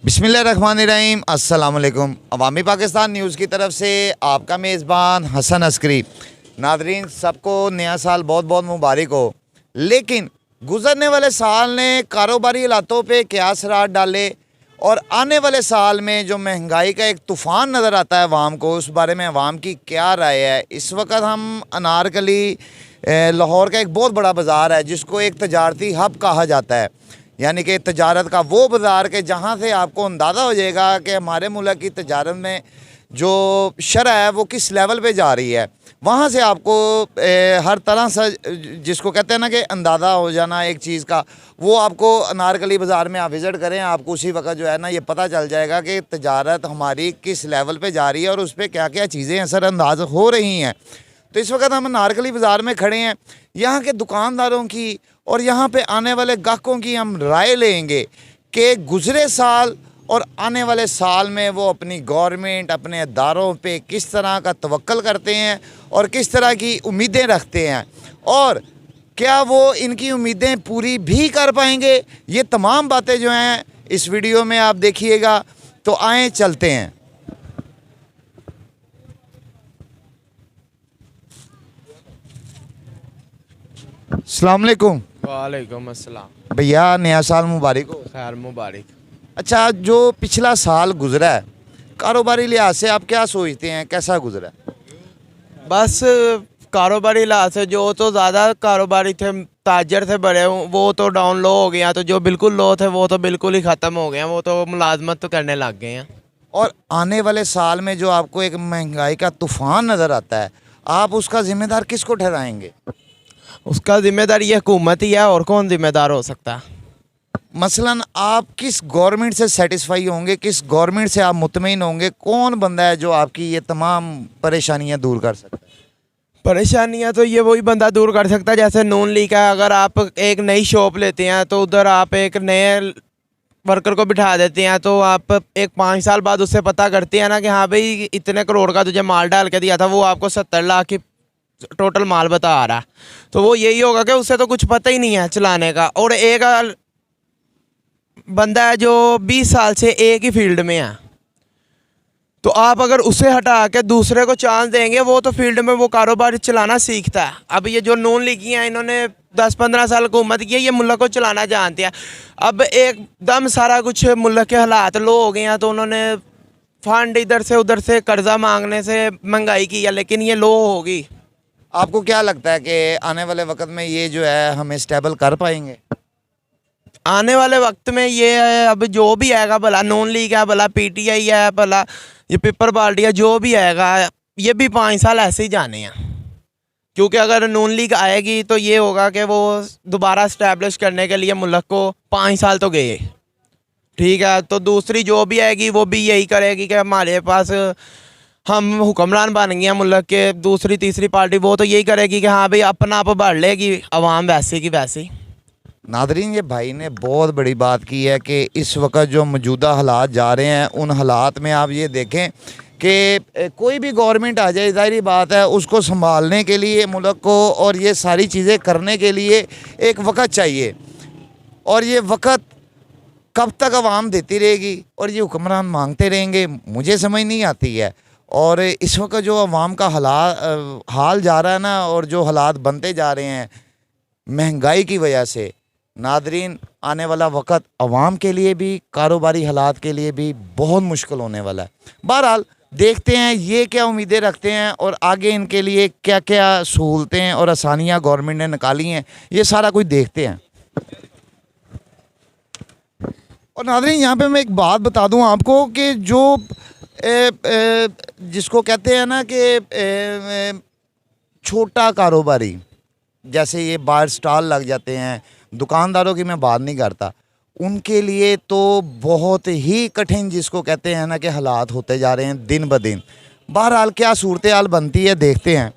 बिस्मिल्लाहिर्रहमानिर्रहीम अस्सलाम वालेकुम। अवामी पाकिस्तान न्यूज़ की तरफ से आपका मेज़बान हसन अस्करी। नादरीन, सबको नया साल बहुत बहुत मुबारक हो। लेकिन गुज़रने वाले साल ने कारोबारी हालातों पे क्या असरात डाले और आने वाले साल में जो महंगाई का एक तूफ़ान नज़र आता है अवाम को, उस बारे में अवाम की क्या राय है। इस वक्त हम अनारकली लाहौर का एक बहुत बड़ा बाज़ार है जिसको एक तजारती हब कहा जाता है, यानी कि तजारत का वो बाज़ार के जहाँ से आपको अंदाज़ा हो जाएगा कि हमारे मुल्क की तजारत में जो शरह है वो किस लेवल पे जा रही है। वहाँ से आपको हर तरह से जिसको कहते हैं ना कि अंदाज़ा हो जाना एक चीज़ का, वो आपको अनारकली बाज़ार में आप विज़िट करें, आपको उसी वक्त जो है ना ये पता चल जाएगा कि तजारत हमारी किस लेवल पे जा रही है और उस पर क्या क्या चीज़ें असरअंदाज हो रही हैं। तो इस वक्त हम अनारकली बाज़ार में खड़े हैं। यहाँ के दुकानदारों की और यहाँ पे आने वाले ग्राहकों की हम राय लेंगे कि गुज़रे साल और आने वाले साल में वो अपनी गवर्नमेंट, अपने इदारों पे किस तरह का तवक्ल करते हैं और किस तरह की उम्मीदें रखते हैं और क्या वो इनकी उम्मीदें पूरी भी कर पाएंगे। ये तमाम बातें जो हैं इस वीडियो में आप देखिएगा। तो आएँ चलते हैं। अस्सलाम वालेकुम। वालेकुम अस्सलाम। भैया, नया साल मुबारक हो। खैर मुबारक। अच्छा, जो पिछला साल गुजरा है कारोबारी लिहाज से आप क्या सोचते हैं, कैसा गुजरा? बस कारोबारी लिहाज से जो तो ज़्यादा कारोबारी थे, ताजर थे बड़े, वो तो डाउन लो हो गया। तो जो बिल्कुल लो थे वो तो बिल्कुल ही ख़त्म हो गए हैं, वो तो मुलाजमत तो करने लग गए हैं। और आने वाले साल में जो आपको एक महंगाई का तूफ़ान नज़र आता है, आप उसका ज़िम्मेदार किसको ठहराएंगे? उसका ज़िम्मेदार ये हुकूमत ही है, और कौन ज़िम्मेदार हो सकता है। मसलन आप किस गवर्नमेंट से सेटिस्फाई होंगे, किस गवर्नमेंट से आप मुतमईन होंगे? कौन बंदा है जो आपकी ये तमाम परेशानियां दूर कर सकता है? परेशानियां तो ये वही बंदा दूर कर सकता है जैसे नून लीग है। अगर आप एक नई शॉप लेते हैं तो उधर आप एक नए वर्कर को बिठा देते हैं, तो आप एक 5 साल बाद उससे पता करते हैं ना कि हाँ भाई इतने करोड़ का तुझे माल डाल के दिया था, वो आपको 70 लाख की टोटल माल बता आ रहा। तो वो यही होगा कि उससे तो कुछ पता ही नहीं है चलाने का। और एक बंदा है जो 20 साल से एक ही फील्ड में है, तो आप अगर उसे हटा के दूसरे को चांस देंगे, वो तो फील्ड में वो कारोबार चलाना सीखता है। अब ये जो नून लीगी हैं, इन्होंने 10-15 साल हुकूमत की है, ये मुल्क को चलाना जानते हैं। अब एकदम सारा कुछ मुल्क के हालात लो हो गए हैं, तो उन्होंने फंड इधर से उधर से कर्जा मांगने से महंगाई की है, लेकिन ये लो होगी। आपको क्या लगता है कि आने वाले वक्त में ये जो है हमें स्टेबल कर पाएंगे? आने वाले वक्त में ये है, अब जो भी आएगा, भला नून लीग है, भला पीटीआई है, भला ये पेपर पार्टी है, जो भी आएगा ये भी 5 साल ऐसे ही जाने हैं। क्योंकि अगर नून लीग आएगी तो ये होगा कि वो दोबारा इस्टेब्लिश करने के लिए मुल्क को 5 साल तो गए, ठीक है। तो दूसरी जो भी आएगी वो भी यही करेगी कि हमारे पास हम हुक्मरान बन गए हैं मुल्क के। दूसरी तीसरी पार्टी वो तो यही करेगी कि हाँ भाई अपना आप बढ़ लेगी, अवाम वैसे की वैसे। नादरीन, ये भाई ने बहुत बड़ी बात की है कि इस वक्त जो मौजूदा हालात जा रहे हैं, उन हालात में आप ये देखें कि कोई भी गवर्नमेंट आ जाए, ज़ाहिर बात है उसको संभालने के लिए मुल्क को और ये सारी चीज़ें करने के लिए एक वक्त चाहिए। और ये वक्त कब तक अवाम देती रहेगी और ये हुक्मरान मांगते रहेंगे, मुझे समझ नहीं आती है। और इस वक्त जो अवाम का हाल जा रहा है ना, और जो हालात बनते जा रहे हैं महंगाई की वजह से, नादरीन आने वाला वक्त अवाम के लिए भी, कारोबारी हालात के लिए भी बहुत मुश्किल होने वाला है। बहरहाल देखते हैं ये क्या उम्मीदें रखते हैं और आगे इनके लिए क्या क्या सहूलतें और आसानियां गवर्नमेंट ने निकाली हैं, ये सारा कुछ देखते हैं। और नादरीन, यहाँ पे मैं एक बात बता दूँ आपको कि जो जिसको कहते हैं ना कि छोटा कारोबारी, जैसे ये बाहर स्टॉल लग जाते हैं, दुकानदारों की मैं बात नहीं करता, उनके लिए तो बहुत ही कठिन जिसको कहते हैं ना कि हालात होते जा रहे हैं दिन ब दिन। बहरहाल क्या सूरत हाल बनती है देखते हैं।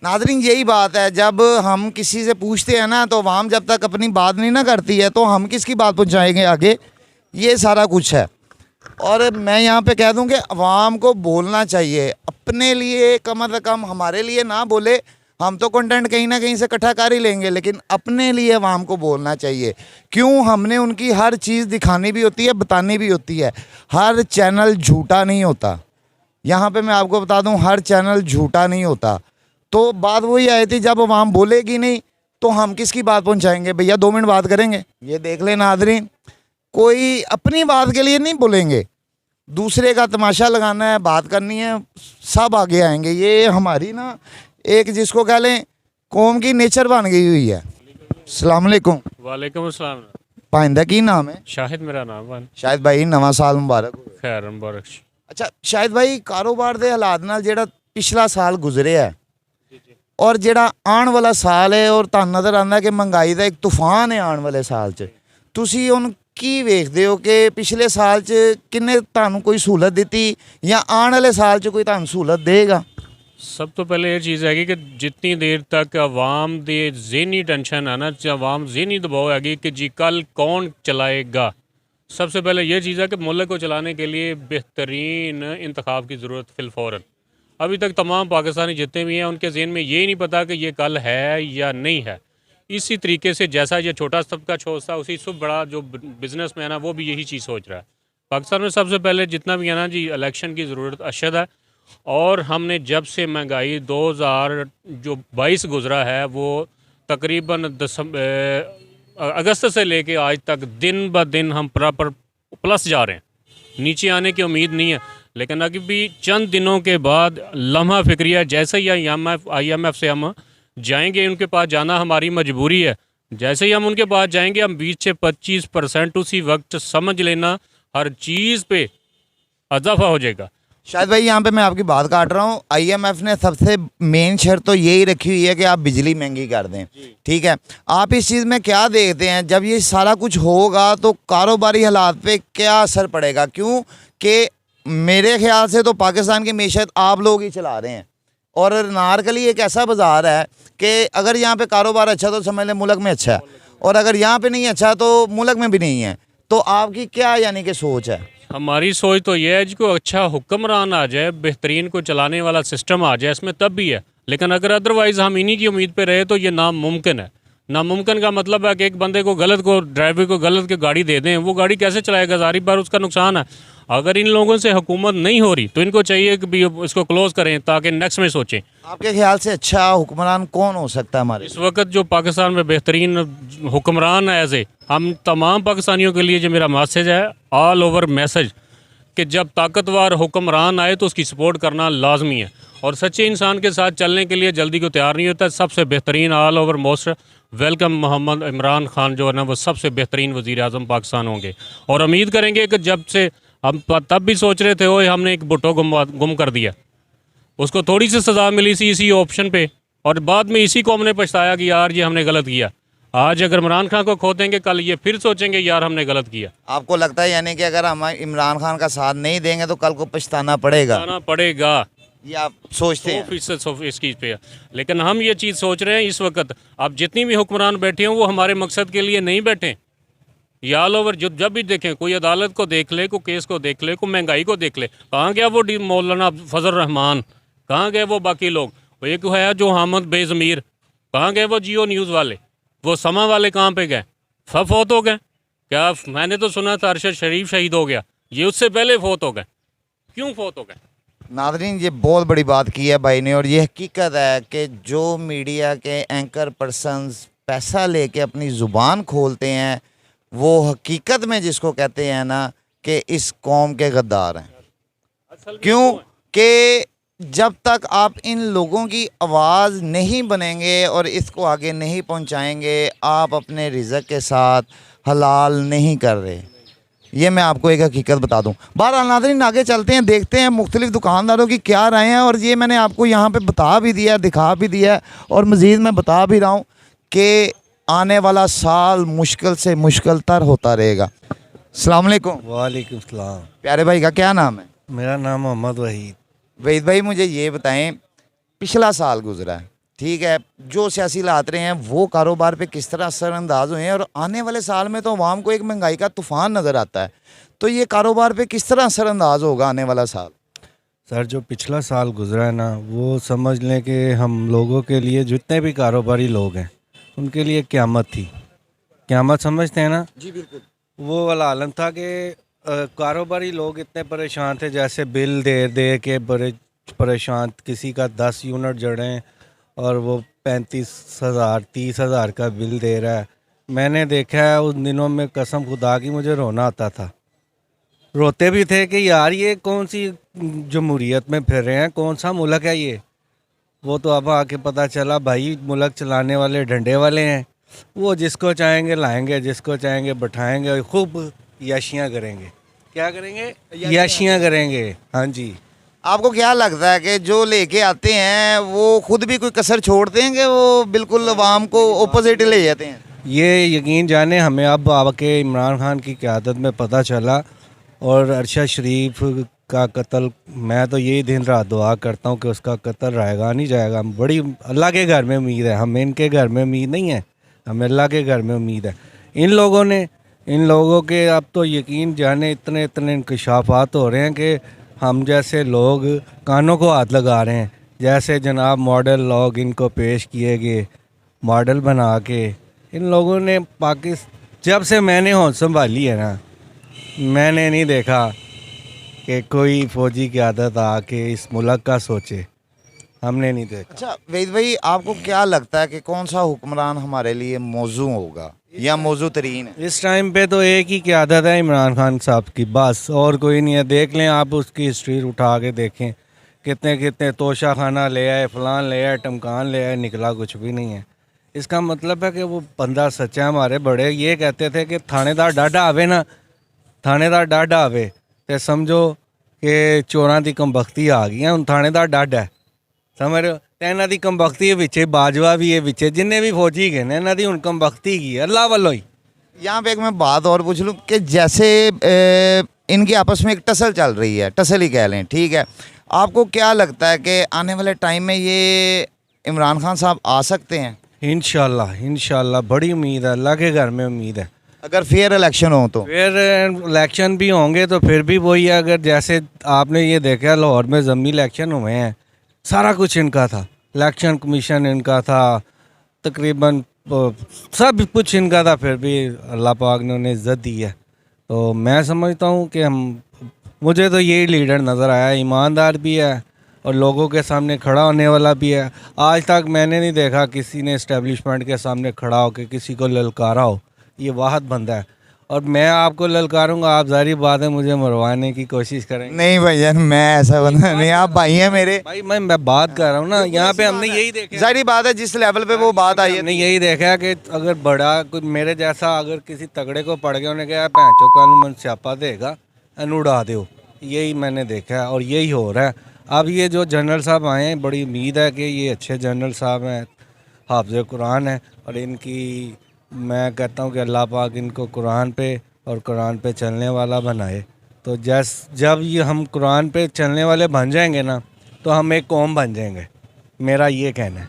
नाज़रीन, यही बात है, जब हम किसी से पूछते हैं ना तो अवाम जब तक अपनी बात नहीं ना करती है तो हम किसकी बात पहुँचाएँगे आगे, ये सारा कुछ है। और मैं यहाँ पे कह दूँ कि अवाम को बोलना चाहिए अपने लिए, कम से कम हमारे लिए ना बोले, हम तो कंटेंट कहीं ना कहीं से इकट्ठा कर ही लेंगे, लेकिन अपने लिए अवाम को बोलना चाहिए। क्यों हमने उनकी हर चीज़ दिखानी भी होती है, बतानी भी होती है। हर चैनल झूठा नहीं होता, यहाँ पे मैं आपको बता दूं, हर चैनल झूठा नहीं होता। तो बात वही आई थी, जब अवाम बोलेगी नहीं तो हम किसकी बात पहुँचाएंगे? भैया 2 मिनट बात करेंगे, ये देख लें नाज़रीन, कोई अपनी बात के लिए नहीं बोलेंगे, दूसरे का तमाशा लगाना है, बात करनी है, सब आगे आएंगे। ये हमारी ना एक जिसको कह लें कौम की नेचर बन गई हुई है। अस्सलाम वालेकुम। वालेकुम अस्सलाम। पाइंदा की नाम है? शाहिद मेरा नाम है। शायद भाई नवा साल मुबारक हो। खैर मुबारक। अच्छा शायद भाई, कारोबार ਦੇ ਹਾਲਾਤ ਨਾਲ ਜਿਹੜਾ ਪਿਛਲਾ ਸਾਲ ਗੁਜ਼ਰਿਆ ਹੈ ਔਰ ਜਿਹੜਾ ਆਉਣ ਵਾਲਾ ਸਾਲ ਹੈ, ਔਰ ਤੁਹਾਨੂੰ ਨਜ਼ਰ ਆਉਂਦਾ ਕਿ ਮਹਿੰਗਾਈ ਦਾ ਇੱਕ ਤੂਫਾਨ ਹੈ ਆਉਣ ਵਾਲੇ ਸਾਲ 'ਚ, ਤੁਸੀਂ ਹੁਣ ਕੀ ਵੇਖਦੇ ਹੋ ਕਿ ਪਿਛਲੇ ਸਾਲ 'ਚ ਕਿੰਨੇ ਤੁਹਾਨੂੰ ਕੋਈ ਸਹੂਲਤ ਦਿੱਤੀ ਜਾਂ ਆਉਣ ਵਾਲੇ ਸਾਲ 'ਚ ਕੋਈ ਤੁਹਾਨੂੰ ਸਹੂਲਤ ਦੇਗਾ? सब तो पहले ये चीज़ हैगी कि जितनी देर तक अवाम दे ज़हनी टेंशन है ना, अवाम ज़हनी दबाव हैगी कि जी कल कौन चलाएगा। सबसे पहले ये चीज़ है कि मुल्क को चलाने के लिए बेहतरीन इंतखाब की ज़रूरत फ़िलफ़ौरन। अभी तक तमाम पाकिस्तानी जितने भी हैं उनके ज़हन में ये नहीं पता कि ये कल है या नहीं है। इसी तरीके से जैसा ये छोटा तबका सोचता, उसी से बड़ा जो बिज़नेस मैन है वो भी यही चीज़ सोच रहा है। पाकिस्तान में सबसे पहले जितना भी है ना जी, इलेक्शन की ज़रूरत अशद है। और हमने जब से महंगाई 2022 गुज़रा है, वो तकरीबन अगस्त से लेके आज तक दिन ब दिन हम प्रॉपर प्लस जा रहे हैं, नीचे आने की उम्मीद नहीं है। लेकिन अभी भी चंद दिनों के बाद लम्हा फिक्रिया, जैसे ही IMF से हम जाएंगे, उनके पास जाना हमारी मजबूरी है। जैसे ही हम उनके पास जाएंगे, हम 20 से 25% उसी वक्त समझ लेना हर चीज़ पे इजाफा हो जाएगा। शायद भाई यहाँ पे मैं आपकी बात काट रहा हूँ, IMF ने सबसे मेन शर्त तो यही रखी हुई है कि आप बिजली महंगी कर दें, ठीक है। आप इस चीज़ में क्या देखते हैं, जब ये सारा कुछ होगा तो कारोबारी हालात पे क्या असर पड़ेगा? क्यों कि मेरे ख्याल से तो पाकिस्तान की मीशत आप लोग ही चला रहे हैं, और नारकली एक ऐसा बाज़ार है कि अगर यहाँ पे कारोबार अच्छा तो समझ लें मुल्क में अच्छा है, और अगर यहाँ पे नहीं अच्छा तो मुल्क में भी नहीं है। तो आपकी क्या यानी कि सोच है? हमारी सोच तो ये है जिसको अच्छा हुक्मरान आ जाए, बेहतरीन को चलाने वाला सिस्टम आ जाए, इसमें तब भी है। लेकिन अगर अदरवाइज़ हम इन्हीं की उम्मीद पे रहे तो ये नामुमकिन है। नामुमकिन का मतलब है कि एक बंदे को गलत को ड्राइवर को गलत की गाड़ी दे दें, वो गाड़ी कैसे चलाएगा? ज़ाहिर बार उसका नुकसान है। अगर इन लोगों से हुकूमत नहीं हो रही तो इनको चाहिए कि भी इसको क्लोज़ करें ताकि नेक्स्ट में सोचें। आपके ख्याल से अच्छा हुक्मरान कौन हो सकता है हमारे? इस वक्त जो पाकिस्तान में बेहतरीन हुक्मरान है, ऐसे हम तमाम पाकिस्तानियों के लिए जो मेरा मैसेज है, ऑल ओवर मैसेज, कि जब ताकतवर हुक्मरान आए तो उसकी सपोर्ट करना लाजमी है, और सच्चे इंसान के साथ चलने के लिए जल्दी को तैयार नहीं होता। सबसे बेहतरीन all over most welcome Mohammed Imran Khan जो है ना, वो सबसे बेहतरीन वज़ीर आज़म पाकिस्तान होंगे। और उम्मीद करेंगे कि जब से हम तब भी सोच रहे थे, ओए हमने एक भुट्टो गुम कर दिया, उसको थोड़ी सी सज़ा मिली सी इसी ऑप्शन पे, और बाद में इसी को हमने पछताया कि यार ये हमने गलत किया। आज अगर इमरान खान को खो देंगे, कल ये फिर सोचेंगे यार हमने गलत किया। आपको लगता है यानी कि अगर हम इमरान खान का साथ नहीं देंगे तो कल को पछताना पड़ेगा? ये आप सोचते हैं? 100% इस चीज़ पे है। लेकिन हम ये चीज़ सोच रहे हैं इस वक्त, अब जितनी भी हुक्मरान बैठे हों वो हमारे मकसद के लिए नहीं बैठे। या ऑल ओवर जब भी देखें, कोई अदालत को देख ले, कोई केस को देख ले, कोई महंगाई को देख ले, कहाँ गया वो मौलाना फजल रहमान, कहाँ गए वो बाकी लोग, वो एक है जो हामद बेज़मीर, कहाँ गए वो जियो न्यूज़ वाले, वो समा वाले कहाँ पे गए? सब फौत हो गए क्या? मैंने तो सुना था अरशद शरीफ शहीद हो गया, ये उससे पहले फौत हो गए। क्यों फौत हो गए? नादरीन ये बहुत बड़ी बात की है भाई ने, और ये हकीकत है कि जो मीडिया के एंकर पर्सन्स पैसा लेके अपनी ज़ुबान खोलते हैं, वो हकीकत में जिसको कहते हैं ना कि इस कौम के गद्दार हैं। क्यों कि जब तक आप इन लोगों की आवाज़ नहीं बनेंगे और इसको आगे नहीं पहुंचाएंगे, आप अपने रिज़्क़ के साथ हलाल नहीं कर रहे। ये मैं आपको एक हकीकत बता दूं। बहरहाल नाज़रीन आगे चलते हैं, देखते हैं मुख्तलिफ़ दुकानदारों की क्या राय हैं, और ये मैंने आपको यहाँ पे बता भी दिया, दिखा भी दिया, और मज़ीद मैं बता भी रहा हूँ कि आने वाला साल मुश्किल से मुश्किल तर होता रहेगा। अस्सलाम वालेकुम। वालेकुम सलाम। प्यारे भाई का क्या नाम है? मेरा नाम मोहम्मद वहीद। वहीद भाई मुझे ये बताएं, पिछला साल गुजरा है, ठीक है, जो सियासी हालात रहे हैं वो कारोबार पे किस तरह असरअंदाज हुए हैं, और आने वाले साल में तो अवाम को एक महंगाई का तूफ़ान नज़र आता है, तो ये कारोबार पे किस तरह असरअंदाज होगा आने वाला साल? सर जो पिछला साल गुजरा है ना, वो समझ लें कि हम लोगों के लिए, जितने भी कारोबारी लोग हैं, उनके लिए क़यामत थी। क़यामत समझते हैं ना? जी बिल्कुल। वो वाला आलम था कि कारोबारी लोग इतने परेशान थे, जैसे बिल दे दे के बड़े परेशान। किसी का 10 यूनिट जड़ें और वो 35,000 30,000 का बिल दे रहा है। मैंने देखा है उन दिनों में, कसम खुदा की मुझे रोना आता था। रोते भी थे कि यार ये कौन सी जमहूरियत में फिर रहे हैं, कौन सा मुल्क है ये। वो तो अब आके पता चला भाई मुल्क चलाने वाले डंडे वाले हैं। वो जिसको चाहेंगे लाएंगे, जिसको चाहेंगे बैठाएंगे, खूब याशियाँ करेंगे। क्या करेंगे? याशियाँ करेंगे। हाँ जी। आपको क्या लगता है कि जो लेके आते हैं वो खुद भी कोई कसर छोड़ते हैं कि वो बिल्कुल अवाम को ओपोजिट ले जाते हैं? ये यकीन जाने, हमें अब आके इमरान खान की क़यादत में पता चला। और अरशद शरीफ का कत्ल, मैं तो यही दिन रात दुआ करता हूँ कि उसका कत्ल रहेगा नहीं जाएगा। बड़ी अल्लाह के घर में उम्मीद है, हमें इनके घर में उम्मीद नहीं है, हमें अल्लाह के घर में उम्मीद है। इन लोगों के अब तो यकीन जाने इतने इतने इंकशाफात हो रहे हैं कि हम जैसे लोग कानों को हाथ लगा रहे हैं। जैसे जनाब मॉडल लोग इनको पेश किए गए, मॉडल बना के इन लोगों ने जब से मैंने होश संभाली है ना, मैंने नहीं देखा कि कोई फ़ौजी की आदत आके इस मुल्क का सोचे। हमने नहीं देखा। अच्छा वहीद भाई, आपको क्या लगता है कि कौन सा हुक्मरान हमारे लिए मौजू होगा या मौजू तरीन है? इस टाइम पे तो एक ही क़यादत है, इमरान खान साहब की, बस और कोई नहीं है। देख लें आप, उसकी हिस्ट्री उठा के देखें, कितने कितने तोशा खाना ले आए, फलान ले आए, टमकान ले आए, निकला कुछ भी नहीं है। इसका मतलब है कि वो बंदा सच्चा है। हमारे बड़े ये कहते थे कि थानेदार डाढ़ा आवे ना, थानेदार डाढ़ा आवे तो समझो कि चोरां दी कमबख्ती आ गई है। हुण थानेदार डाढ़ा है, समझ रहे हो? तो इन्हां दी कमबख्ती है विचे, बाजवा भी है विचे, जिन्ने भी फौजी गए ने इन्हां दी हुण कमबख्ती की है अल्लाह वालों ही। यहाँ पे एक मैं बात और पूछ लूँ कि जैसे इनकी आपस में एक टसल चल रही है, टसल ही कह लें, ठीक है। आपको क्या लगता है कि आने वाले टाइम में ये इमरान खान साहब आ सकते हैं? इंशाल्लाह बड़ी उम्मीद है, अल्लाह के घर में उम्मीद है। अगर फेयर इलेक्शन हो तो? फिर इलेक्शन भी होंगे तो फिर भी वही है। अगर जैसे आपने ये देखा लाहौर में ज़मीनी इलेक्शन हुए हैं, सारा कुछ इनका था, इलेक्शन कमीशन इनका था, तकरीबन सब कुछ इनका था, फिर भी अल्लाह पाक ने उन्हें इज़्ज़त दी है। तो मैं समझता हूँ कि मुझे तो यही लीडर नज़र आया, ईमानदार भी है और लोगों के सामने खड़ा होने वाला भी है। आज तक मैंने नहीं देखा किसी ने इस्टेब्लिशमेंट के सामने खड़ा हो के किसी को ललकारा हो। ये वाहद बंदा है और मैं आपको ललकारूंगा, आप ज़ाहिर बात है मुझे मरवाने की कोशिश करेंगे। नहीं भाईजान, मैं ऐसा बंदा नहीं, आप भाई हैं मेरे। भाई मैं बात कर रहा हूँ ना, यहाँ पे हमने यही देखा, जाहिर बात है जिस लेवल पे वो बात आई है। हमने यही देखा है कि अगर बड़ा कुछ मेरे जैसा अगर किसी तगड़े को पड़ गया, उन्हें कहा पैंचो कल मन स्यापा देगा, अनु उड़ा दो। यही मैंने देखा है और यही हो रहा है। अब ये जो जनरल साहब आए हैं, बड़ी उम्मीद है कि ये अच्छे जनरल साहब हैं, हाफ़िज़ कुरान है और इनकी मैं कहता हूँ कि अल्लाह पाक इनको कुरान पे और कुरान पे चलने वाला बनाए। तो जब ये हम कुरान पे चलने वाले बन जाएंगे ना, तो हम एक कौम बन जाएंगे, मेरा ये कहना है।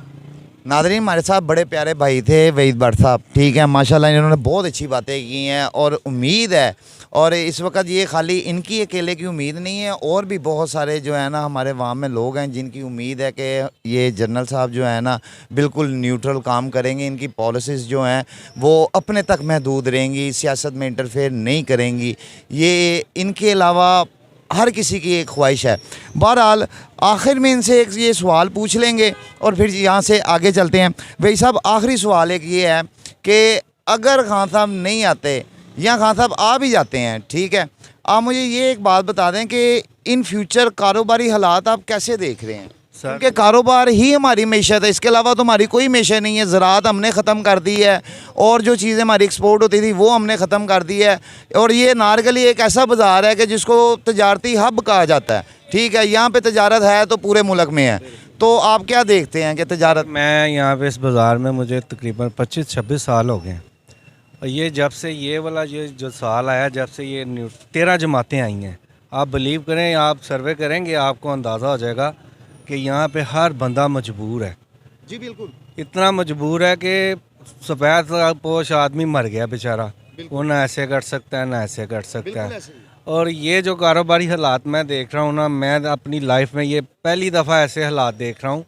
नादरीन, हमारे साथ बड़े प्यारे भाई थे वहीद भट्ट साहब, ठीक है, माशाल्लाह इन्होंने बहुत अच्छी बातें की हैं और उम्मीद है, और इस वक्त ये खाली इनकी अकेले की उम्मीद नहीं है, और भी बहुत सारे जो है ना हमारे वहाँ में लोग हैं जिनकी उम्मीद है कि ये जनरल साहब जो है ना बिल्कुल न्यूट्रल काम करेंगे, इनकी पॉलिसीज़ जो हैं वो अपने तक महदूद रहेंगी, सियासत में इंटरफेयर नहीं करेंगी। ये इनके अलावा हर किसी की एक ख्वाहिश है। बहरहाल आखिर में इनसे एक ये सवाल पूछ लेंगे और फिर यहाँ से आगे चलते हैं। भाई साहब, आखिरी सवाल एक ये है कि अगर खान साहब नहीं आते या खान साहब आ भी जाते हैं, ठीक है, आप मुझे ये एक बात बता दें कि इन फ्यूचर कारोबारी हालात आप कैसे देख रहे हैं? क्योंकि कारोबार ही हमारी मैशत है, इसके अलावा तो हमारी कोई मैशत नहीं है। ज़राअत हमने ख़त्म कर दी है और जो चीज़ें हमारी एक्सपोर्ट होती थी वो हमने ख़त्म कर दी है। और ये नारगली एक ऐसा बाज़ार है कि जिसको तजारती हब कहा जाता है, ठीक है, यहाँ पे तजारत है तो पूरे मुल्क में है। तो आप क्या देखते हैं कि तजारत? मैं यहाँ पे इस बाज़ार में मुझे तकरीबन 25-26 साल हो गए और ये जब से ये वाला ये जो साल आया, जब से ये 13 जमातें आई हैं, आप बिलीव करें, आप सर्वे करेंगे आपको अंदाज़ा हो जाएगा कि यहाँ पे हर बंदा मजबूर है। जी बिल्कुल। इतना मजबूर है कि सफ़ेद पोश आदमी मर गया बेचारा, वो ना ऐसे कर सकता है ना ऐसे कर सकता है। और ये जो कारोबारी हालात मैं देख रहा हूँ ना, मैं अपनी लाइफ में ये पहली दफ़ा ऐसे हालात देख रहा हूँ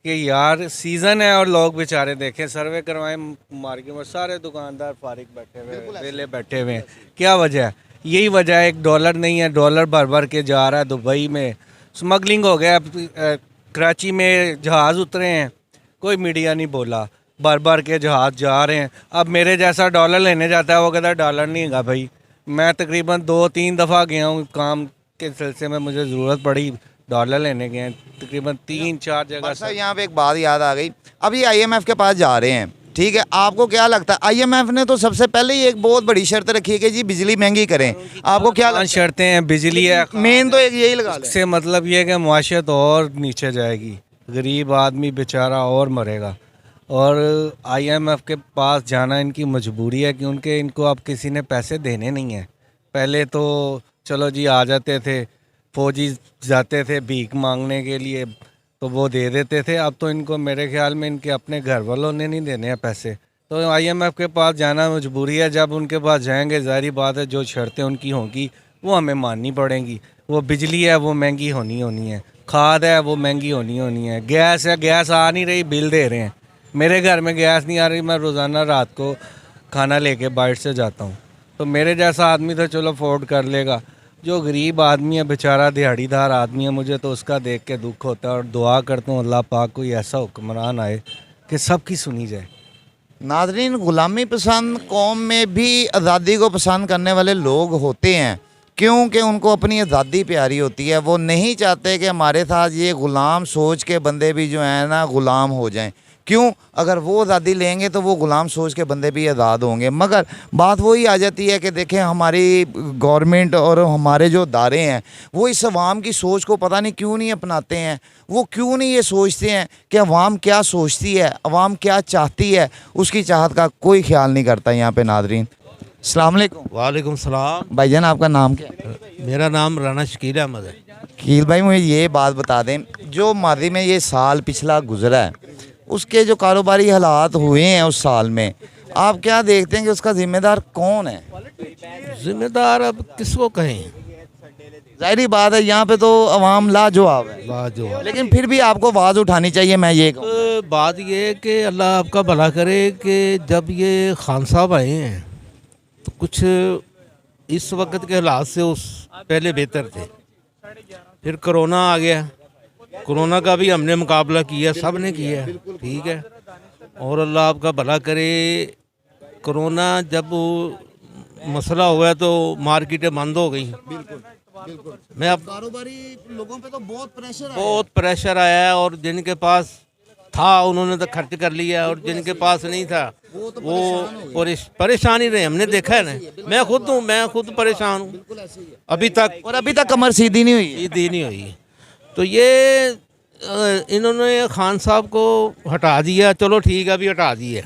कि यार सीज़न है और लोग बेचारे देखें सर्वे करवाएं मार्केट में, सारे दुकानदार फारिग बैठे हुए वेले बैठे हुए हैं। क्या वजह है? यही वजह है, एक डॉलर नहीं है, डॉलर भर भर के जा रहा है दुबई में, स्मगलिंग हो गया। कराची में जहाज़ उतरे हैं, कोई मीडिया नहीं बोला, भर भर के जहाज़ जा रहे हैं। अब मेरे जैसा डॉलर लेने जाता है, वो कहता है डॉलर नहीं है भाई। मैं तकरीबन 2-3 दफ़ा गया हूँ काम के सिलसिले में, मुझे ज़रूरत पड़ी, डॉलर लेने गए हैं तकरीबन 3-4 जगह सर से। यहाँ पे एक बात याद आ गई, अभी IMF के पास जा रहे हैं, ठीक है, आपको क्या लगता है? IMF ने तो सबसे पहले ही एक बहुत बड़ी शर्त रखी है कि जी बिजली महंगी करें, आपको क्या लगता पांच शर्तें हैं, बिजली है, है? मेन तो एक यही लगा लें। से मतलब ये है कि मुआशरत और नीचे जाएगी, गरीब आदमी बेचारा और मरेगा। और IMF के पास जाना इनकी मजबूरी है कि इनको अब किसी ने पैसे देने नहीं हैं। पहले तो चलो जी आ जाते थे, फौजी जाते थे भीख मांगने के लिए तो वो दे देते थे, अब तो इनको मेरे ख्याल में इनके अपने घर वालों ने नहीं देने हैं पैसे, तो IMF के पास जाना मजबूरी है। जब उनके पास जाएंगे ज़ाहिर बात है जो शर्तें उनकी होंगी वो हमें माननी पड़ेंगी। वो बिजली है वो महंगी होनी है, खाद है वो महंगी होनी है, गैस है, गैस आ नहीं रही, बिल दे रहे हैं। मेरे घर में गैस नहीं आ रही, मैं रोज़ाना रात को खाना लेके बाहर से जाता हूँ, तो मेरे जैसा आदमी तो चलो अफोर्ड कर लेगा। जो गरीब आदमी है बेचारा, दिहाड़ीदार आदमी है, मुझे तो उसका देख के दुख होता है और दुआ करता हूँ अल्लाह पाक कोई ऐसा हुक्मरान आए कि सबकी सुनी जाए। नाज़रीन, गुलामी पसंद कौम में भी आज़ादी को पसंद करने वाले लोग होते हैं, क्योंकि उनको अपनी आज़ादी प्यारी होती है। वो नहीं चाहते कि हमारे साथ ये ग़ुलाम सोच के बंदे भी जो है ना ग़ुलाम हो जाएं। क्यों? अगर वो आज़ादी लेंगे तो वो ग़ुलाम सोच के बंदे भी आज़ाद होंगे। मगर बात वही आ जाती है कि देखें हमारी गवर्नमेंट और हमारे जो इदारे हैं वो इस अवाम की सोच को पता नहीं क्यों नहीं अपनाते हैं। वो क्यों नहीं ये सोचते हैं कि अवाम क्या सोचती है, अवाम क्या चाहती है, उसकी चाहत का कोई ख्याल नहीं करता यहाँ पे। नाज़रीन अस्सलाम वालेकुम। वालेकुम सलाम। भाईजान आपका नाम क्या है? मेरा नाम राना शकील अहमद है। कील भाई, मुझे ये बात बता दें, जो माजी में ये साल पिछला गुजरा है उसके जो कारोबारी हालात हुए हैं उस साल में, आप क्या देखते हैं कि उसका ज़िम्मेदार कौन है? जिम्मेदार अब किसको कहें, जाहिर बात है यहाँ पे तो अवाम लाजवाब है, लाजवाब। लेकिन फिर भी आपको आवाज़ उठानी चाहिए। मैं ये कहूँ बात ये है कि अल्लाह आपका भला करे कि जब ये खान साहब आए हैं तो कुछ इस वक्त के हालात से उस पहले बेहतर थे। फिर कोरोना आ गया, कोरोना का भी हमने मुकाबला किया, सब ने किया, ठीक है। और अल्लाह आपका भला करे, कोरोना जब मसला हुआ तो मार्केटें बंद हो गई। मैं अब कारोबारी लोगों पे तो बहुत प्रेशर आया है, और जिनके पास था उन्होंने तो खर्च कर लिया, और जिनके पास नहीं था वो परेशान ही रहे। हमने देखा है ना, मैं खुद हूँ, मैं खुद परेशान हूँ अभी तक, और अभी तक कमर सीधी नहीं हुई है। ईदी नहीं हुई। तो ये इन्होंने खान साहब को हटा दिया, चलो ठीक है अभी हटा दिया,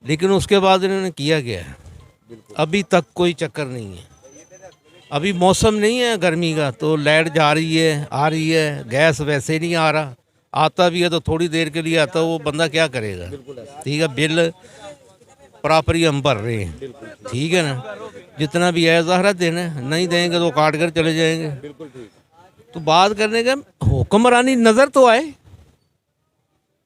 लेकिन उसके बाद इन्होंने किया क्या है अभी तक कोई चक्कर नहीं है। अभी मौसम नहीं है गर्मी का, तो लाइट जा रही है आ रही है, गैस वैसे नहीं आ रहा, आता भी है तो थोड़ी देर के लिए आता है, वो बंदा क्या करेगा, ठीक है। बिल प्रॉपर ही हम भर रहे हैं, ठीक है ना, जितना भी है ज़ाहिर देना है, नहीं देंगे तो काट कर चले जाएंगे। तो बात करने का हुक्मरानी नज़र तो आए,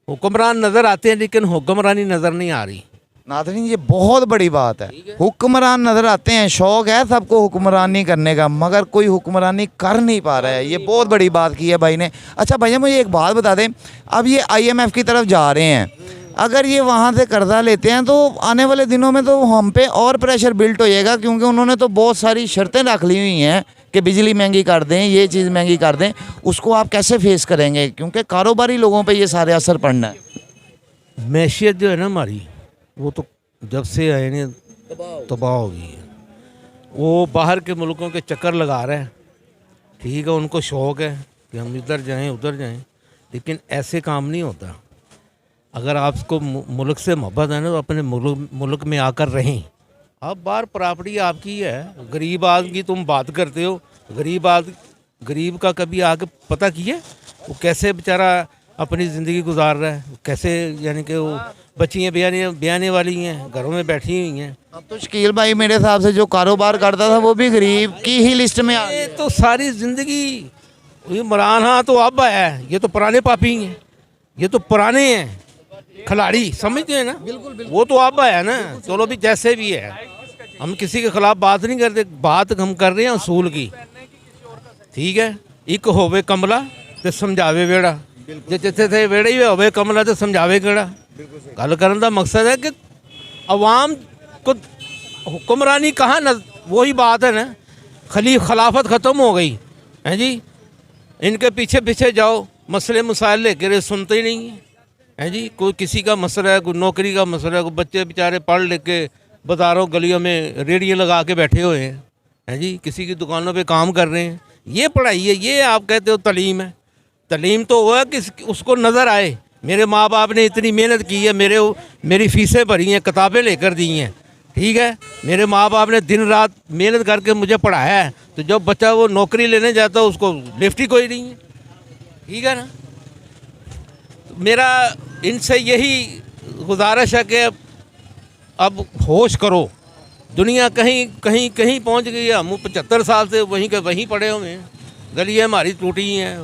हुक्मरान नज़र आते हैं लेकिन हुक्मरानी नज़र नहीं आ रही। नाज़रीन, ये बहुत बड़ी बात है। हुक्मरान नज़र आते हैं, शौक़ है सबको हुक्मरानी करने का, मगर कोई हुक्मरानी कर नहीं पा रहा है। ये बहुत बड़ी बात की है भाई ने। अच्छा भैया, मुझे एक बात बता दें, अब ये IMF की तरफ जा रहे हैं, अगर ये वहाँ से कर्जा लेते हैं तो आने वाले दिनों में तो हम पे और प्रेशर बिल्ट हो जाएगा, क्योंकि उन्होंने तो बहुत सारी शर्तें रख ली हुई हैं कि बिजली महंगी कर दें, ये चीज़ महंगी कर दें। उसको आप कैसे फेस करेंगे, क्योंकि कारोबारी लोगों पे ये सारे असर पड़ना है। मैशियत जो है ना हमारी, वो तो जब से आए ने तबाह हो गई है। वो बाहर के मुल्कों के चक्कर लगा रहे हैं, ठीक है, उनको शौक़ है कि हम इधर जाएं उधर जाएं, लेकिन ऐसे काम नहीं होता। अगर आपको मुल्क से मोहब्बत है ना तो अपने मुल्क में आकर रहें। अब बाहर प्रॉपर्टी आपकी है, गरीब आदमी की तुम बात करते हो, गरीब का कभी आके पता किया वो कैसे बेचारा अपनी ज़िंदगी गुजार रहा है। कैसे यानी कि वो बच्चियाँ ब्याने वाली हैं, घरों में बैठी हुई हैं। अब तो शकील भाई मेरे हिसाब से जो कारोबार करता था वो भी गरीब की ही लिस्ट में आ ये गया। तो सारी ज़िंदगी ये इमरान खान तो अब आया है, ये तो पुराने पापी हैं, ये तो पुराने हैं खिलाड़ी, समझते हैं ना। बिल्कुल वो तो अब आया ना। चलो भी जैसे भी है, हम किसी के खिलाफ बात नहीं करते, बात हम कर रहे हैं उसूल की, ठीक है। एक होवे कमला ते समझावे वेड़ा, जे जिथे थे वेड़ा ही होवे कमला ते समझावे केड़ा। गल करने का मकसद है कि अवाम को हुक्मरानी कहाँ न, वही बात है ना, खिलाफत ख़त्म हो गई है जी। इनके पीछे पीछे जाओ, मसले मसाइल लेकर सुनते ही नहीं है जी। कोई किसी का मसला है, कोई नौकरी का मसला है, कोई बच्चे बेचारे पढ़ लिख के बाज़ारों गलियों में रेडियो लगा के बैठे हुए हैं जी। किसी की दुकानों पे काम कर रहे हैं। ये पढ़ाई है, ये आप कहते हो तालीम है। तालीम तो वो है कि उसको नज़र आए मेरे माँ बाप ने इतनी मेहनत की है, मेरी फ़ीसें भरी हैं, किताबें लेकर दी हैं, ठीक है। मेरे माँ बाप ने दिन रात मेहनत करके मुझे पढ़ाया है। तो जब बच्चा वो नौकरी लेने जाता है उसको लिफ्ट ही कोई नहीं है, ठीक है ना। तो मेरा इनसे यही गुजारिश है कि अब होश करो। दुनिया कहीं कहीं कहीं पहुंच गई है। हम 75 साल से वहीं के वहीं पड़े हुए हैं। गलियाँ हमारी टूटी हैं,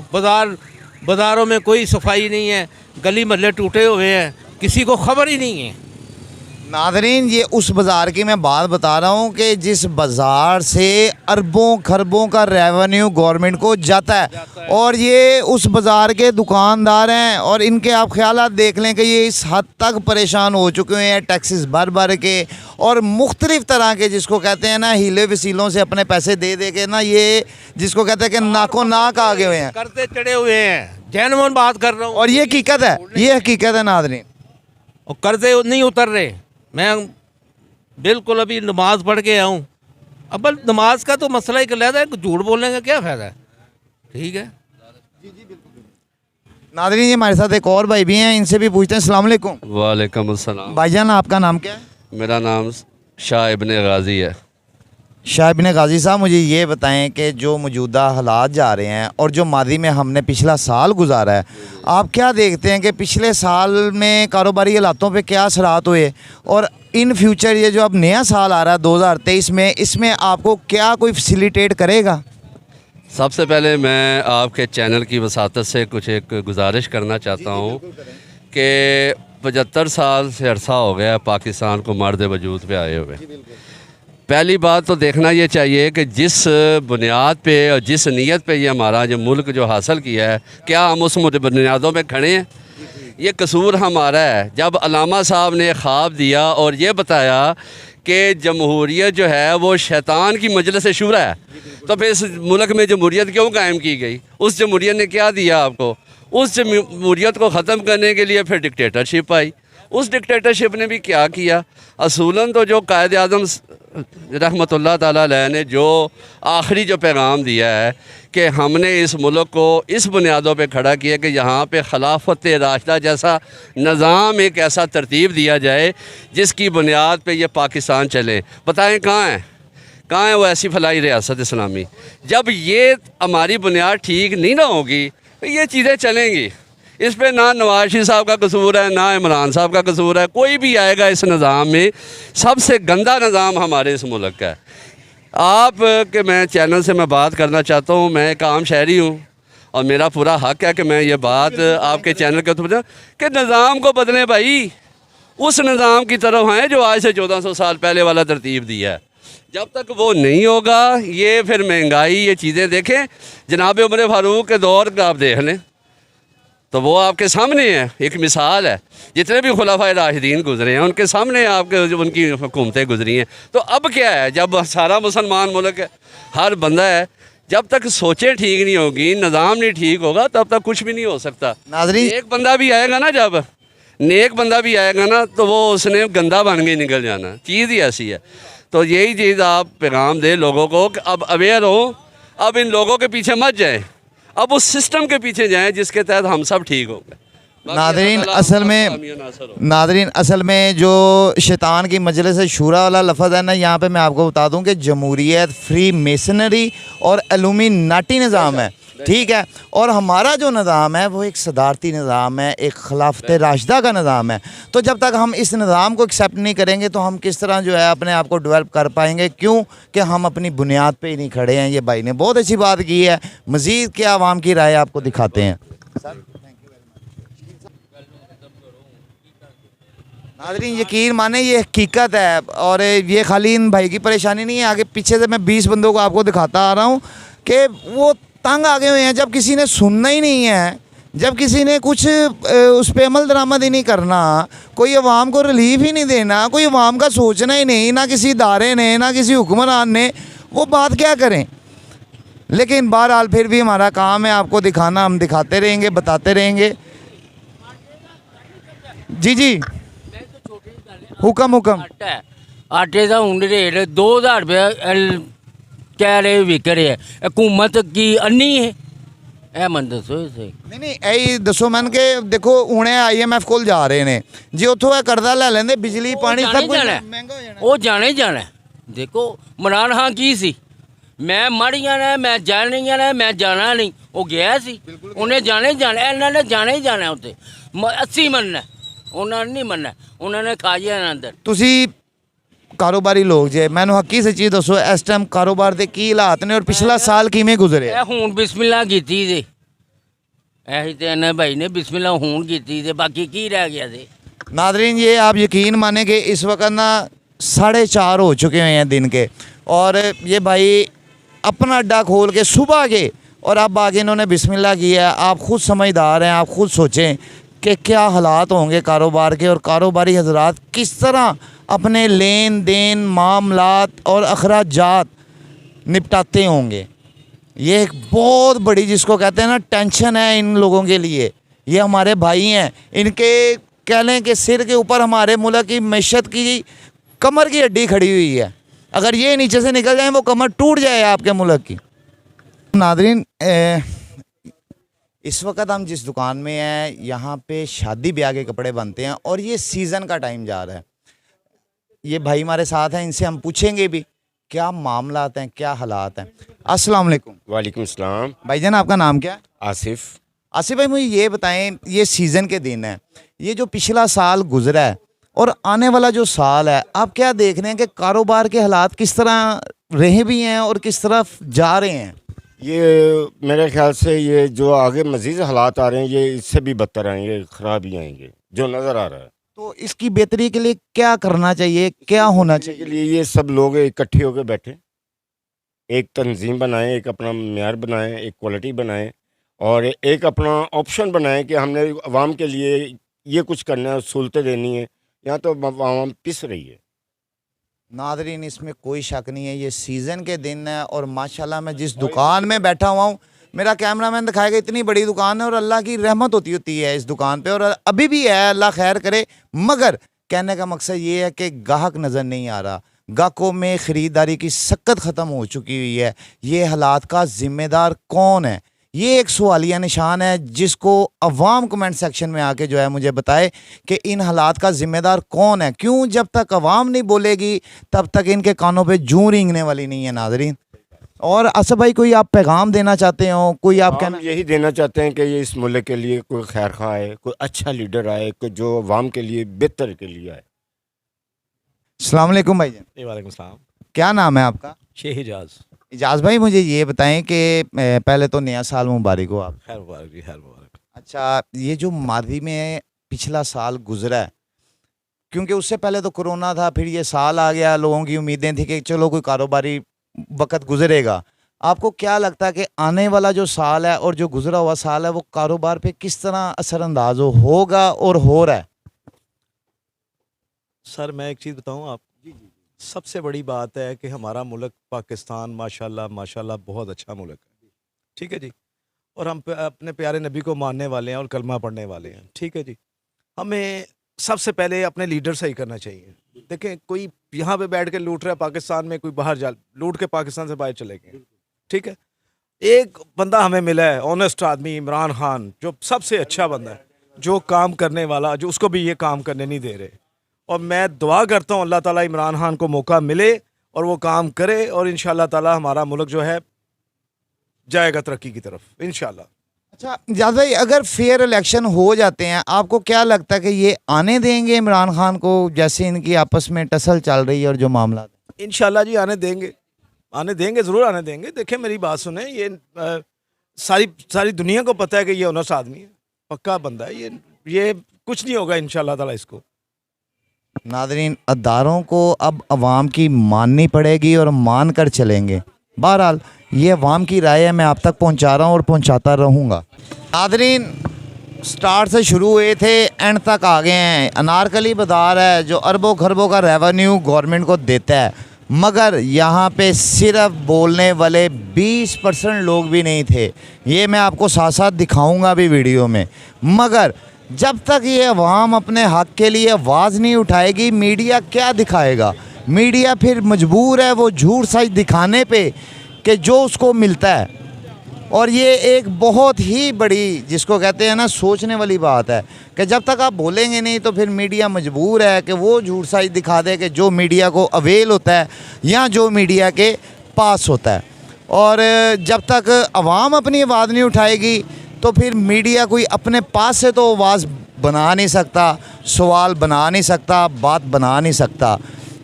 बाज़ारों में कोई सफाई नहीं है, गली महल्ले टूटे हुए हैं, किसी को खबर ही नहीं है। नादरीन, ये उस बाज़ार की मैं बात बता रहा हूँ कि जिस बाज़ार से अरबों खरबों का रेवेन्यू गवर्नमेंट को जाता है और ये उस बाज़ार के दुकानदार हैं और इनके आप ख्यालात देख लें कि ये इस हद तक परेशान हो चुके हैं टैक्सेस भर भर के और मुख्तलिफ़ तरह के, जिसको कहते हैं ना, हीले वसीलों से अपने पैसे दे दे के ना, ये जिसको कहते हैं कि नाको नाक आगे हुए हैं, करते चढ़े हुए हैं। जैनवन बात कर रहा हूँ और ये हकीकत है, ये हकीकत है नादरीन। और कर्जे नहीं उतर रहे। मैं बिल्कुल अभी नमाज पढ़ के आऊँ। अब नमाज का तो मसला ही अलग है, झूठ बोलने का क्या फ़ायदा है, ठीक है। नादरीन, ये हमारे साथ एक और भाई भी हैं, इनसे भी पूछते हैं। अस्सलाम वालेकुम। वालेकुम अस्सलाम। भाईजान, आपका नाम क्या है? मेरा नाम शाह इब्ने गाज़ी है। शाह इब्ने गाज़ी साहब, मुझे ये बताएं कि जो मौजूदा हालात जा रहे हैं और जो मादी में हमने पिछला साल गुजारा है, आप क्या देखते हैं कि पिछले साल में कारोबारी हालातों पे क्या असरात हुए और इन फ्यूचर ये जो अब नया साल आ रहा है 2023 में, इसमें आपको क्या कोई फैसिलिटेट करेगा? सबसे पहले मैं आपके चैनल की वसातत से कुछ एक गुजारिश करना चाहता हूँ कि 75 साल से अरसा हो गया पाकिस्तान को मर्द वजूद पे आए हुए। पहली बात तो देखना ये चाहिए कि जिस बुनियाद पे और जिस नीयत पे ये हमारा जो मुल्क जो हासिल किया है, क्या हम उस बुनियादों पे खड़े हैं? ये कसूर हमारा है। जब अल्लामा साहब ने ख्वाब दिया और ये बताया कि जमहूरियत जो है वो शैतान की मजलिस शूरा है, तो फिर इस मुल्क में जमहूरियत क्यों कायम की गई? उस जमहूरियत ने क्या दिया आपको? उस जमहूरियत को ख़त्म करने के लिए फिर डिक्टेटरशिप आई। उस डिक्टेटरशिप ने भी क्या किया? असूलन तो जो कायद आज़म रहमतुल्लाह ताला अलैह ने जो आखिरी जो पैगाम दिया है कि हमने इस मुल्क को इस बुनियादों पे खड़ा किया कि यहाँ पे खिलाफत राशिदा जैसा निज़ाम एक ऐसा तरतीब दिया जाए जिसकी बुनियाद पे ये पाकिस्तान चले। बताएं कहाँ है वो ऐसी फलाई रियासत इस्लामी? जब ये हमारी बुनियाद ठीक नहीं ना होगी तो ये चीज़ें चलेंगी। इस पे ना नवाज शरीफ साहब का कसूर है, ना इमरान साहब का कसूर है। कोई भी आएगा इस निज़ाम में, सबसे गंदा निज़ाम हमारे इस मुल्क का है। आप के मैं चैनल से मैं बात करना चाहता हूँ, मैं एक आम शहरी हूँ और मेरा पूरा हक़ है कि मैं ये बात आपके चैनल के थ्रू कि निज़ाम को बदलें भाई, उस निज़ाम की तरफ हैं जो आज से 1400 साल पहले वाला तरतीब दिया है। जब तक वो नहीं होगा, ये फिर महंगाई, ये चीज़ें देखें। जनाब उमर फारूक के दौर का आप देख लें तो वो आपके सामने है, एक मिसाल है। जितने भी खुलाफाए राशिदीन गुजरे हैं उनके सामने आपके उनकी हुकूमतें गुजरी हैं। तो अब क्या है, जब सारा मुसलमान मुल्क है, हर बंदा है, जब तक सोचें ठीक नहीं होगी, निज़ाम नहीं ठीक होगा, तब तक कुछ भी नहीं हो सकता। नाज़रीन, एक बंदा भी आएगा ना, जब नेक बंदा भी आएगा ना, तो वो उसने गंदा बन के निकल जाना। चीज़ ही ऐसी है। तो यही चीज़ आप पैगाम दें लोगों को कि अब अवेयर हो, अब इन लोगों के पीछे मत जाएं, अब उस सिस्टम के पीछे जाएं जिसके तहत हम सब ठीक होंगे। नादरीन, असल में जो शैतान की मजलिस शूरा वाला लफ्ज़ है ना, यहाँ पे मैं आपको बता दूँ कि जमहूरियत फ्री मेसनरी और एलुमिनाटी निज़ाम है। ठीक है। और हमारा जो निज़ाम है वो एक सदारती निज़ाम है, एक खिलाफत राशिदा का निज़ाम है। तो जब तक हम इस निज़ाम को एक्सेप्ट नहीं करेंगे तो हम किस तरह जो है अपने आप को डेवलप कर पाएंगे, क्यों कि हम अपनी बुनियाद पे ही नहीं खड़े हैं। ये भाई ने बहुत अच्छी बात की है। मज़ीद क्या आवाम की राय आपको दिखाते हैं। नाज़रीन यकीन माने ये हकीकत है, और ये खाली इन भाई की परेशानी नहीं है। आगे पीछे से मैं 20 बंदों को आपको दिखाता आ रहा हूँ कि वो तंग आ गए हुए हैं। जब किसी ने सुनना ही नहीं है, जब किसी ने कुछ उस पर अमल दरामद ही नहीं करना, कोई अवाम को रिलीफ ही नहीं देना, कोई अवाम का सोचना ही नहीं, ना किसी इदारे ने ना किसी हुक्मरान ने, वो बात क्या करें। लेकिन बहरहाल फिर भी हमारा काम है आपको दिखाना, हम दिखाते रहेंगे, बताते रहेंगे। जी जी हुक्म हुक्म। आटे का हूँ रेट 2000 रुपये कह रहे विक रहे है। हुकूमत की अन्नी है ਇਹ मन दसो इसे। नहीं नहीं यही दसो मैन के देखो हुणे IMF कोल जा रहे ने जी, उत्थों ਇਹ ਕਰਜ਼ਾ ਲੈ ਲੈਂਦੇ ਬਿਜਲੀ ਪਾਣੀ ਸਭ ਕੁਝ ਮਹਿੰਗਾ ਹੋ ਜਾਣਾ। ਉਹ ਜਾਣੇ ਜਾਣਾ। ਦੇਖੋ ਇਮਰਾਨ ਖਾਨ ਕੀ ਸੀ, ਮੈਂ ਮੜੀਆਂ ਨੇ ਮੈਂ ਜਾਣੀਆਂ ਨੇ ਮੈਂ ਜਾਣਾ ਨਹੀਂ, ਉਹ ਗਿਆ ਸੀ ਉਹਨੇ ਜਾਣੇ ਜਾਣਾ, ਇਹਨਾਂ ਨੇ ਜਾਣੇ ਹੀ ਜਾਣਾ ਉੱਤੇ 80 ਮੰਨਣਾ, ਉਹਨਾਂ ਨੇ ਨਹੀਂ ਮੰਨਣਾ, ਉਹਨਾਂ ਨੇ ਖਾ ਜਾਣਾ ਅੰਦਰ। ਤੁਸੀਂ ਕਾਰੋਬਾਰੀ ਲੋਕ ਜੇ ਮੈਨੂੰ ਹੱਕੀ ਸੱਚੀ ਦੱਸੋ ਇਸ ਟਾਈਮ ਕਾਰੋਬਾਰ ਦੇ ਕੀ ਹਾਲਾਤ ਨੇ ਔਰ ਪਿਛਲਾ ਸਾਲ ਕਿਵੇਂ ਗੁਜ਼ਰਿਆ। ਇਹ ਹੁਣ ਬਿਸਮਿਲ੍ਲਾ ਕੀਤੀ ਜੇ, ਇਹੀ ਤੇ ਇਹਨਾਂ ਭਾਈ ਨੇ ਬਿਸਮਿਲ੍ਲਾ ਹੁਣ ਕੀਤੀ ਤੇ ਬਾਕੀ ਕੀ ਰਹਿ ਗਿਆ ਸੀ। नादरीन ये आप यकीन माने कि इस वक्त ना 4:30 हो चुके हुए हैं दिन के, और ये भाई अपना अड्डा खोल के सुबह के और अब आगे इन्होंने बिस्मिल्लाह किया है। आप ख़ुद समझदार हैं, आप ख़ुद सोचें कि क्या हालात होंगे कारोबार के, और कारोबारी हजरात किस तरह अपने लेन देन मामलात और अखराजात निपटाते होंगे। ये एक बहुत बड़ी जिसको कहते हैं ना टेंशन है इन लोगों के लिए। ये हमारे भाई हैं, इनके कह लें कि सिर के ऊपर हमारे मुल्क की मैशत की कमर की हड्डी खड़ी हुई है। अगर ये नीचे से निकल जाए वो कमर टूट जाए आपके मुल्क की। नादरीन इस वक्त हम जिस दुकान में हैं यहाँ पे शादी ब्याह के कपड़े बनते हैं और ये सीज़न का टाइम जा रहा है। ये भाई हमारे साथ हैं, इनसे हम पूछेंगे भी क्या मामलात हैं, क्या हालात हैं। अस्सलाम वालेकुम। वालेकुम सलाम। भाईजान आपका नाम क्या है? आसिफ। आसिफ भाई मुझे ये बताएं, ये सीज़न के दिन है, ये जो पिछला साल गुजरा है और आने वाला जो साल है, आप क्या देख रहे हैं कि कारोबार के हालात किस तरह रहे भी हैं और किस तरफ जा रहे हैं? ये मेरे ख्याल से ये जो आगे मज़ीद हालात आ रहे हैं ये इससे भी बदतर आएंगे, ख़राब ही आएंगे जो नज़र आ रहा है। तो इसकी बेहतरी के लिए क्या करना चाहिए, क्या होना इसके चाहिए? लिए ये सब लोग इकट्ठे होकर बैठे, एक तंजीम बनाएं, एक अपना मेयार बनाएं, एक क्वालिटी बनाएं और एक अपना ऑप्शन बनाएं कि हमने आवाम के लिए ये कुछ करना है, सहूलतें देनी है। यहाँ तो आवाम पिस रही है। नादरीन इसमें कोई शक नहीं है, ये सीज़न के दिन है और माशाल्लाह मैं जिस दुकान में बैठा हुआ हूँ, मेरा कैमरामैन दिखाएगा इतनी बड़ी दुकान है और अल्लाह की रहमत होती है इस दुकान पे, और अभी भी है, अल्लाह खैर करे। मगर कहने का मकसद ये है कि गाहक नज़र नहीं आ रहा, गाहकों में ख़रीदारी की सक्कत ख़त्म हो चुकी हुई है। ये हालात का ज़िम्मेदार कौन है, ये एक सवालिया निशान है जिसको अवाम कमेंट सेक्शन में आके जो है मुझे बताए कि इन हालात का ज़िम्मेदार कौन है। क्यों जब तक अवाम नहीं बोलेगी तब तक इनके कानों पे जूं रेंगने वाली नहीं है। नाज़रीन और असद भाई कोई आप पैगाम देना चाहते हो, कोई आप हम यही देना चाहते हैं कि ये इस मुल्क के लिए कोई खैर खा आए, कोई अच्छा लीडर आए, कोई जो अवाम के लिए बेहतर के लिए आए। अस्सलाम वालेकुम भाईजान। वालेकुम सलाम। क्या नाम है आपका? शेख इजाज़। इजाज़ भाई मुझे ये बताएं कि पहले तो नया साल मुबारक हो आप। खैर मुबारक जी, खैर मुबारक। अच्छा ये जो मादी में पिछला साल गुजरा है, क्योंकि उससे पहले तो कोरोना था, फिर ये साल आ गया, लोगों की उम्मीदें थी कि चलो कोई कारोबारी वक्त गुजरेगा। आपको क्या लगता है कि आने वाला जो साल है और जो गुजरा हुआ साल है वो कारोबार पे किस तरह असरअंदाज होगा और हो रहा है? सर मैं एक चीज़ बताऊं आप, सबसे बड़ी बात है कि हमारा मुल्क पाकिस्तान माशाल्लाह माशाल्लाह बहुत अच्छा मुल्क है, ठीक है जी। और हम अपने प्यारे नबी को मानने वाले हैं और कलमा पढ़ने वाले हैं, ठीक है जी। हमें सबसे पहले अपने लीडर सही करना चाहिए। देखें कोई यहाँ पे बैठ के लूट रहा है पाकिस्तान में, कोई बाहर जा लूट के पाकिस्तान से बाहर चले गए, ठीक है। एक बंदा हमें मिला है ऑनेस्ट आदमी, इमरान खान, जो सबसे अच्छा बंदा है, जो काम करने वाला, जो उसको भी ये काम करने नहीं दे रहे। और मैं दुआ करता हूँ अल्लाह ताला इमरान खान को मौका मिले और वो काम करे और इंशाअल्लाह ताला हमारा मुल्क जो है जाएगा तरक्की की तरफ इंशाल्लाह। अच्छा जावेद भाई, अगर फेयर इलेक्शन हो जाते हैं, आपको क्या लगता है कि ये आने देंगे इमरान खान को, जैसे इनकी आपस में टसल चल रही है और जो मामला? इंशाल्लाह जी आने देंगे ज़रूर आने देंगे। देखें मेरी बात सुने, ये सारी दुनिया को पता है कि ये ऑनेस्ट आदमी है, पक्का बंदा है, ये कुछ नहीं होगा इंशाल्लाह ताला इसको। नादरीन, अदारों को अब अवाम की माननी पड़ेगी और मान कर चलेंगे। बहरहाल ये अवाम की राय है, मैं आप तक पहुंचा रहा हूं और पहुंचाता रहूंगा। नादरीन, स्टार्ट से शुरू हुए थे, एंड तक आ गए हैं। अनारकली बाज़ार है जो अरबों खरबों का रेवेन्यू गवर्नमेंट को देता है, मगर यहाँ पे सिर्फ बोलने वाले 20% लोग भी नहीं थे। ये मैं आपको साथ साथ दिखाऊंगा भी वीडियो में। मगर जब तक ये अवाम अपने हक़ के लिए आवाज़ नहीं उठाएगी, मीडिया क्या दिखाएगा? मीडिया फिर मजबूर है वो झूठ सच दिखाने पे कि जो उसको मिलता है। और ये एक बहुत ही बड़ी, जिसको कहते हैं ना, सोचने वाली बात है कि जब तक आप बोलेंगे नहीं तो फिर मीडिया मजबूर है कि वो झूठ सच दिखा दे कि जो मीडिया को अवेल होता है या जो मीडिया के पास होता है। और जब तक अवाम अपनी आवाज़ नहीं उठाएगी तो फिर मीडिया कोई अपने पास से तो आवाज़ बना नहीं सकता, सवाल बना नहीं सकता, बात बना नहीं सकता।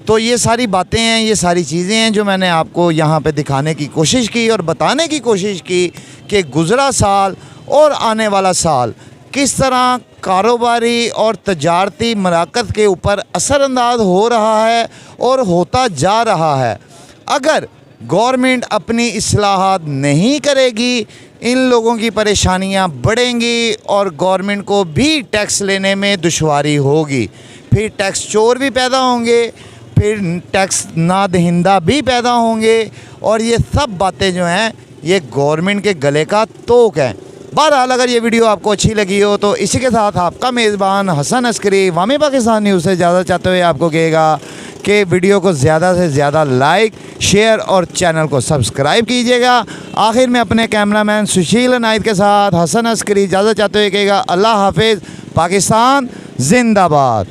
तो ये सारी बातें हैं, ये सारी चीज़ें हैं जो मैंने आपको यहाँ पे दिखाने की कोशिश की और बताने की कोशिश की कि गुज़रा साल और आने वाला साल किस तरह कारोबारी और तजारती मराकज़ के ऊपर असरअंदाज हो रहा है और होता जा रहा है। अगर गवर्नमेंट अपनी इस्लाहात नहीं करेगी, इन लोगों की परेशानियां बढ़ेंगी और गवर्नमेंट को भी टैक्स लेने में दुश्वारी होगी। फिर टैक्स चोर भी पैदा होंगे, फिर टैक्स ना दहिंदा भी पैदा होंगे, और ये सब बातें जो हैं ये गवर्नमेंट के गले का तोक है। बहरहाल अगर ये वीडियो आपको अच्छी लगी हो तो इसी के साथ आपका मेज़बान हसन अस्करी वामी पाकिस्तान न्यूज़ से इजाज़त चाहते हुए आपको कहेगा कि वीडियो को ज़्यादा से ज़्यादा लाइक, शेयर और चैनल को सब्सक्राइब कीजिएगा। आखिर में अपने कैमरामैन सुशील अनायत के साथ हसन अस्करी इजाज़त चाहते हुए कहेगा अल्लाह हाफिज़, पाकिस्तान जिंदाबाद।